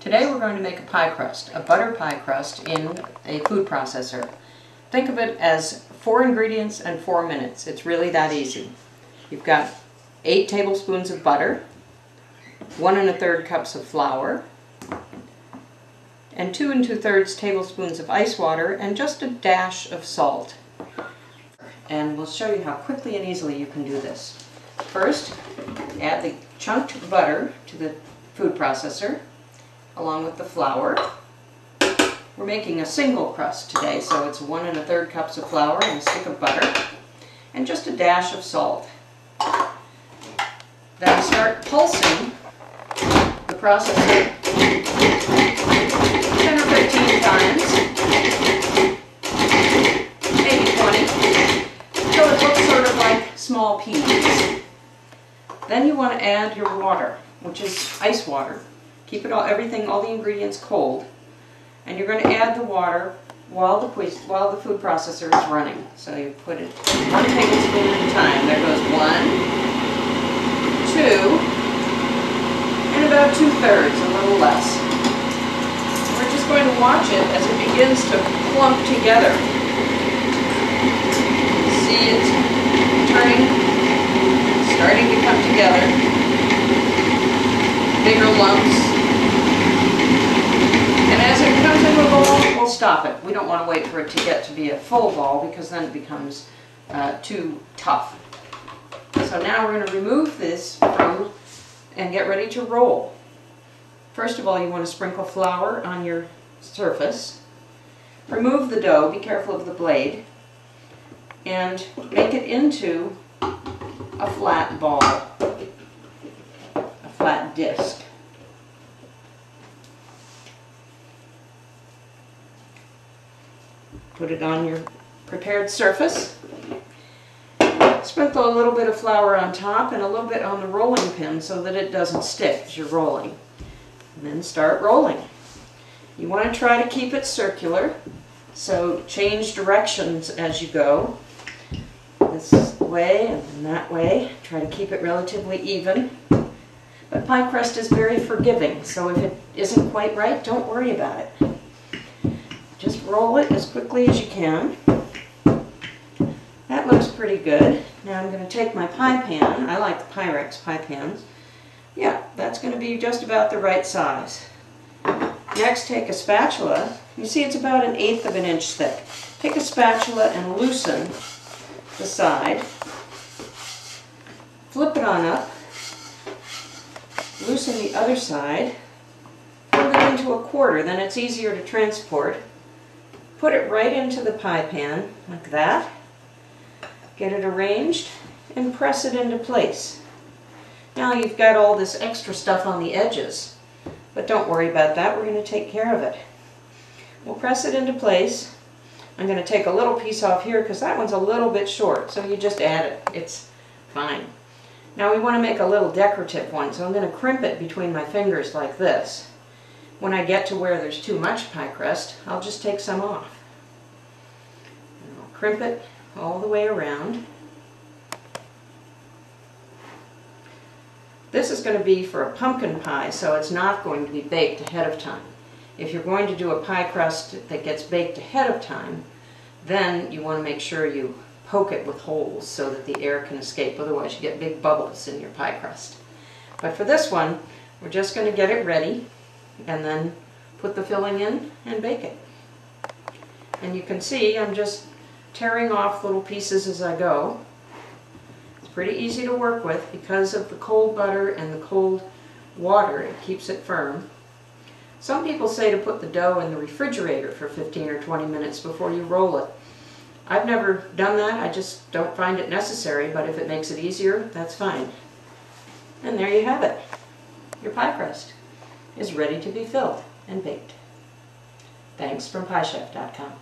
Today we're going to make a pie crust, a butter pie crust in a food processor. Think of it as 4 ingredients and 4 minutes. It's really that easy. You've got 8 tablespoons of butter, 1 1/3 cups of flour, and 2 2/3 tablespoons of ice water, and just a dash of salt. And we'll show you how quickly and easily you can do this. First, add the chunked butter to the food processor, along with the flour. We're making a single crust today, so it's 1 1/3 cups of flour and a stick of butter, and just a dash of salt. Then start pulsing the processor 10 or 15 times, maybe 20, until it looks sort of like small peas. Then you want to add your water, which is ice water. Keep it all the ingredients cold, and you're going to add the water while the food processor is running. So you put it 1 tablespoon at a time. There goes 1, 2, and about 2/3, a little less. We're just going to watch it as it begins to clump together. See it's starting to come together. Bigger lumps. And as it comes into a ball, we'll stop it. We don't want to wait for it to get to be a full ball, because then it becomes too tough. So now we're going to remove this and get ready to roll. First of all, you want to sprinkle flour on your surface. Remove the dough, be careful of the blade, and make it into a flat ball, a flat disc. Put it on your prepared surface. Sprinkle a little bit of flour on top and a little bit on the rolling pin so that it doesn't stick as you're rolling. And then start rolling. You want to try to keep it circular, so change directions as you go. This way and then that way. Try to keep it relatively even. But pie crust is very forgiving, so if it isn't quite right, don't worry about it. Just roll it as quickly as you can. That looks pretty good. Now I'm going to take my pie pan. I like the Pyrex pie pans. Yeah, that's going to be just about the right size. Next, take a spatula. You see it's about 1/8 of an inch thick. Take a spatula and loosen the side. Flip it on up. Loosen the other side. Fold it into a quarter, then it's easier to transport. Put it right into the pie pan, like that. Get it arranged and press it into place. Now you've got all this extra stuff on the edges, but don't worry about that, we're going to take care of it. We'll press it into place. I'm going to take a little piece off here because that one's a little bit short, so you just add it. It's fine. Now we want to make a little decorative one, so I'm going to crimp it between my fingers like this. When I get to where there's too much pie crust, I'll just take some off. And I'll crimp it all the way around. This is going to be for a pumpkin pie, so it's not going to be baked ahead of time. If you're going to do a pie crust that gets baked ahead of time, then you want to make sure you poke it with holes so that the air can escape, otherwise you get big bubbles in your pie crust. But for this one, we're just going to get it ready and then put the filling in and bake it. And you can see I'm just tearing off little pieces as I go. It's pretty easy to work with because of the cold butter and the cold water. It keeps it firm. Some people say to put the dough in the refrigerator for 15 or 20 minutes before you roll it. I've never done that. I just don't find it necessary, but if it makes it easier, that's fine. And there you have it. Your pie crust is ready to be filled and baked. Thanks from PieChef.com.